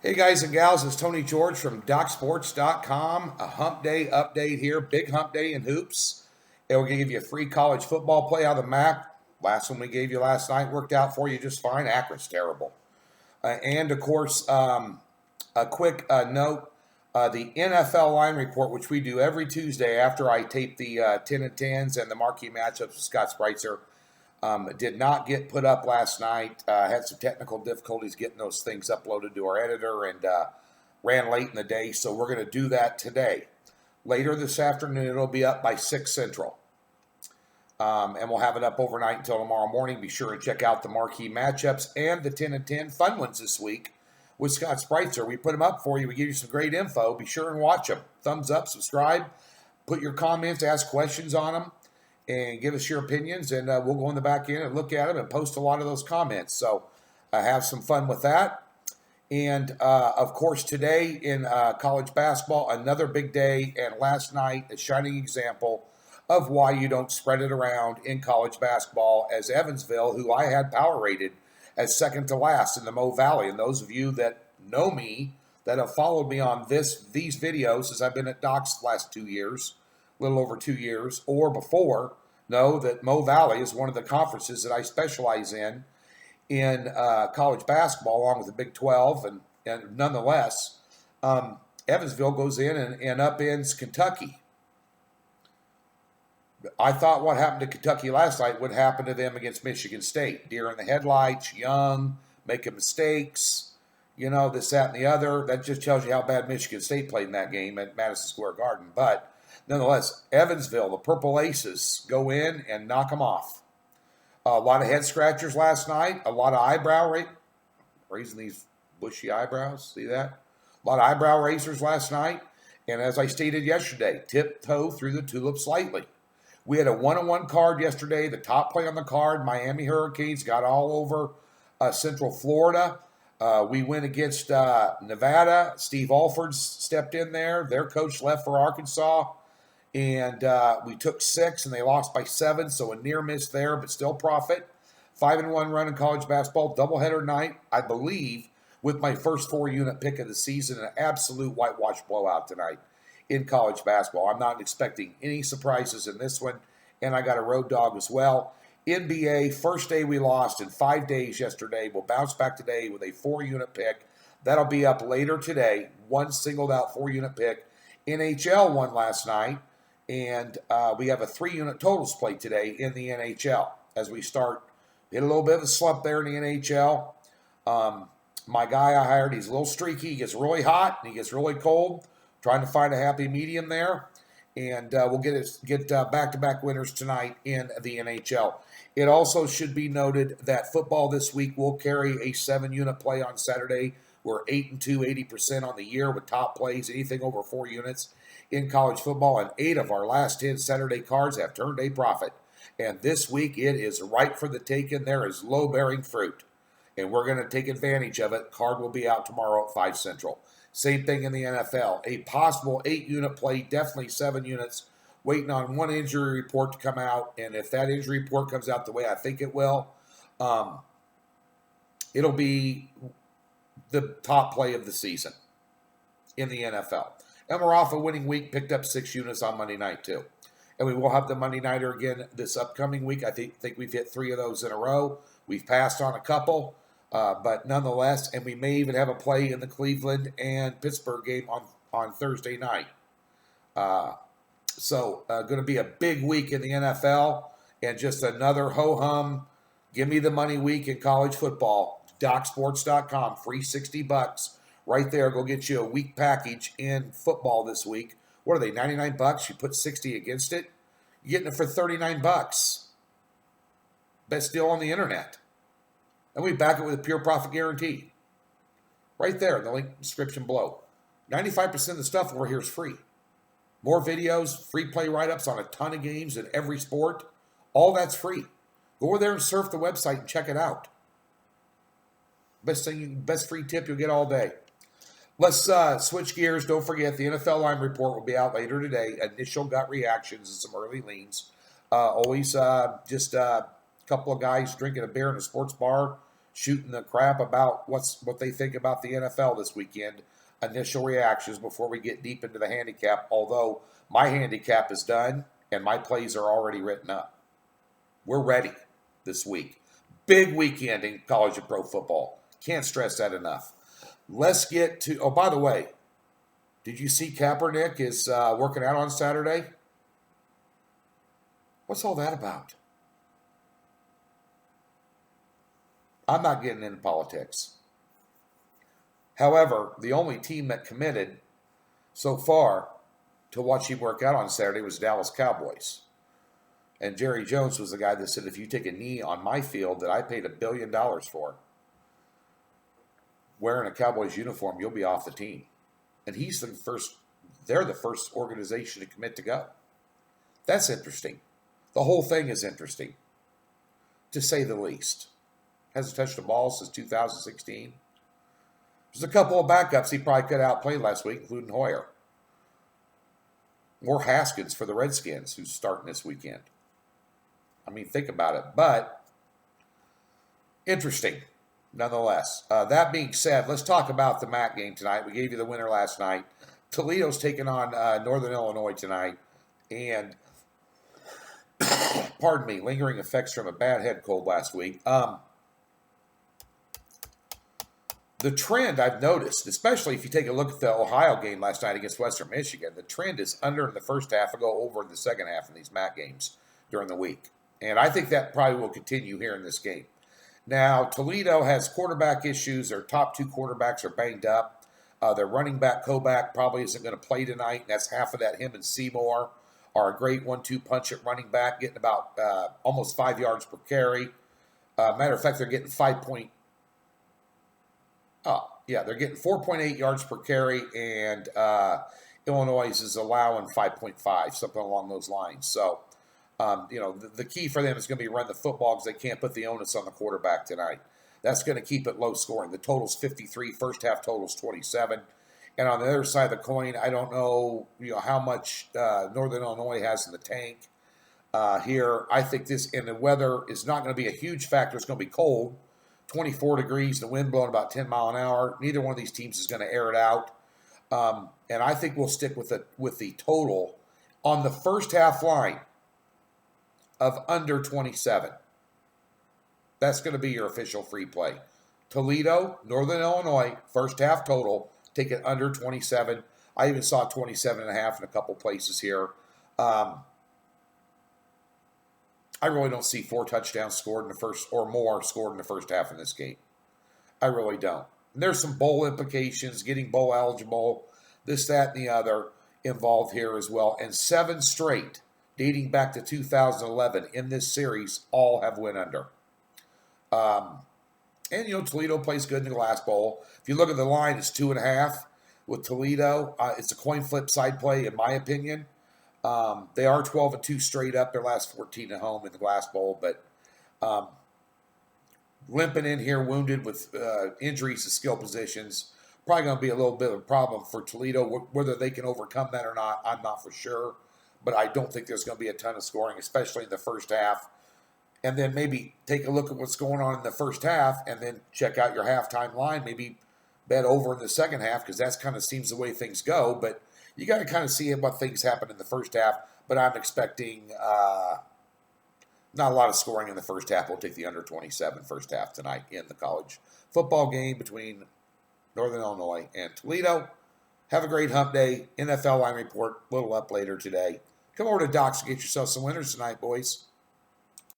Hey guys and gals, it's Tony George from DocSports.com. A hump day update here, big hump day in hoops. And we're going to give you a free college football play out of the MAC. Last one we gave you last night worked out for you just fine. Akron's terrible. And of course, a quick note, the NFL line report, which we do every Tuesday after I tape the 10 and 10s and the marquee matchups with Scott Spreitzer, did not get put up last night. Had some technical difficulties getting those things uploaded to our editor and ran late in the day, so we're going to do that today. Later this afternoon, it'll be up by 6 Central. And we'll have it up overnight until tomorrow morning. Be sure and check out the marquee matchups and the 10 and 10 fun ones this week with Scott Spreitzer. We put them up for you. We give you some great info. Be sure and watch them. Thumbs up, subscribe, put your comments, ask questions on them, and give us your opinions, and we'll go in the back end and look at them and post a lot of those comments. So have some fun with that. And, of course, today in college basketball, another big day, and last night a shining example of why you don't spread it around in college basketball, as Evansville, who I had power rated as second to last in the Mo Valley. And those of you that know me, that have followed me on these videos, as I've been at Doc's the last 2 years, a little over 2 years, or before, know that Mo Valley is one of the conferences that I specialize in college basketball, along with the Big 12, and nonetheless, Evansville goes in and upends Kentucky. I thought what happened to Kentucky last night would happen to them against Michigan State. Deer in the headlights, young, making mistakes, this, that, and the other. That just tells you how bad Michigan State played in that game at Madison Square Garden. But nonetheless, Evansville, the Purple Aces, go in and knock them off. A lot of head scratchers last night. A lot of eyebrow raising these bushy eyebrows. See that? A lot of eyebrow raisers last night. And as I stated yesterday, tiptoe through the tulip slightly. We had a 1-on-1 card yesterday. The top play on the card, Miami Hurricanes, got all over Central Florida. We went against Nevada. Steve Alford stepped in there. Their coach left for Arkansas. And we took 6, and they lost by 7, so a near miss there, but still profit. 5-1 run in college basketball, doubleheader night, I believe, with my first 4-unit pick of the season, an absolute whitewash blowout tonight in college basketball. I'm not expecting any surprises in this one, and I got a road dog as well. NBA, first day we lost in 5 days yesterday. We'll bounce back today with a 4-unit pick. That'll be up later today, one singled out 4-unit pick. NHL won last night. And we have a 3-unit totals play today in the NHL as we start. Hit a little bit of a slump there in the NHL. My guy I hired, he's a little streaky. He gets really hot and he gets really cold. Trying to find a happy medium there. And we'll get back-to-back winners tonight in the NHL. It also should be noted that football this week will carry a 7-unit play on Saturday. We're 8-2, 80% on the year with top plays, anything over 4 units in college football, and 8 of our last 10 Saturday cards have turned a profit. And this week it is ripe for the taking. There is low-bearing fruit, and we're going to take advantage of it. Card will be out tomorrow at 5 Central. Same thing in the NFL. A possible 8-unit play, definitely 7 units, waiting on one injury report to come out, and if that injury report comes out the way I think it will, it'll be the top play of the season in the NFL. And we're off a winning week, picked up 6 units on Monday night too. And we will have the Monday Nighter again this upcoming week. I think we've hit 3 of those in a row. We've passed on a couple, but nonetheless, and we may even have a play in the Cleveland and Pittsburgh game on Thursday night. So going to be a big week in the NFL, and just another ho-hum, give me the money week in college football. DocSports.com, free $60. Right there, go get you a week package in football this week. What are they, $99? You put 60 against it, you're getting it for $39. Best deal on the internet. And we back it with a pure profit guarantee. Right there in the link description below. 95% of the stuff over here is free. More videos, free play write-ups on a ton of games in every sport. All that's free. Go over there and surf the website and check it out. Best free tip you'll get all day. Let's switch gears. Don't forget, the NFL line report will be out later today. Initial gut reactions and some early leans. Always just a couple of guys drinking a beer in a sports bar shooting the crap about what they think about the NFL this weekend. Initial reactions before we get deep into the handicap, although my handicap is done and my plays are already written up. We're ready this week. Big weekend in college and pro football. Can't stress that enough. Let's get to, oh, by the way, did you see Kaepernick is working out on Saturday? What's all that about? I'm not getting into politics. However, the only team that committed so far to watch him work out on Saturday was Dallas Cowboys. And Jerry Jones was the guy that said, if you take a knee on my field that I paid $1 billion for, wearing a Cowboys uniform, you'll be off the team. And he's the first, they're the first organization to commit to go. That's interesting. The whole thing is interesting, to say the least. Hasn't touched the ball since 2016. There's a couple of backups he probably could outplay last week, including Hoyer. Or Haskins for the Redskins, who's starting this weekend. I mean, think about it. But interesting, nonetheless. That being said, let's talk about the MAC game tonight. We gave you the winner last night. Toledo's taking on Northern Illinois tonight. And, pardon me, lingering effects from a bad head cold last week. The trend I've noticed, especially if you take a look at the Ohio game last night against Western Michigan, the trend is under in the first half and go over in the second half in these MAC games during the week. And I think that probably will continue here in this game. Now, Toledo has quarterback issues. Their top two quarterbacks are banged up. Their running back, Koback, probably isn't going to play tonight. And that's half of that. Him and Seymour are a great 1-2 punch at running back, getting about almost 5 yards per carry. Matter of fact, they're getting they're getting 4.8 yards per carry, and Illinois is allowing 5.5, something along those lines. So, the key for them is going to be run the football because they can't put the onus on the quarterback tonight. That's going to keep it low scoring. The total's 53, first half total's 27. And on the other side of the coin, I don't know, how much Northern Illinois has in the tank here. I think and the weather is not going to be a huge factor. It's going to be cold. 24 degrees, the wind blowing about 10 mile an hour. Neither one of these teams is going to air it out. And I think we'll stick with the total on the first half line of under 27. That's going to be your official free play. Toledo, Northern Illinois, first half total, take it under 27. I even saw 27.5 in a couple places here. I really don't see 4 touchdowns scored in the first or more scored in the first half in this game. I really don't. And there's some bowl implications, getting bowl eligible, this, that, and the other involved here as well. And 7 straight, dating back to 2011 in this series, all have went under. And, Toledo plays good in the Glass Bowl. If you look at the line, it's 2.5 with Toledo. It's a coin flip side play, in my opinion. They are 12-2 straight up, their last 14 at home in the Glass Bowl, but limping in here, wounded with injuries to skill positions, probably going to be a little bit of a problem for Toledo. Whether they can overcome that or not, I'm not for sure, but I don't think there's going to be a ton of scoring, especially in the first half. And then maybe take a look at what's going on in the first half and then check out your halftime line, maybe bet over in the second half because that kind of seems the way things go, but you got to kind of see what things happen in the first half, but I'm expecting not a lot of scoring in the first half. We'll take the under 27 first half tonight in the college football game between Northern Illinois and Toledo. Have a great hump day. NFL line report, a little up later today. Come over to Doc's and get yourself some winners tonight, boys.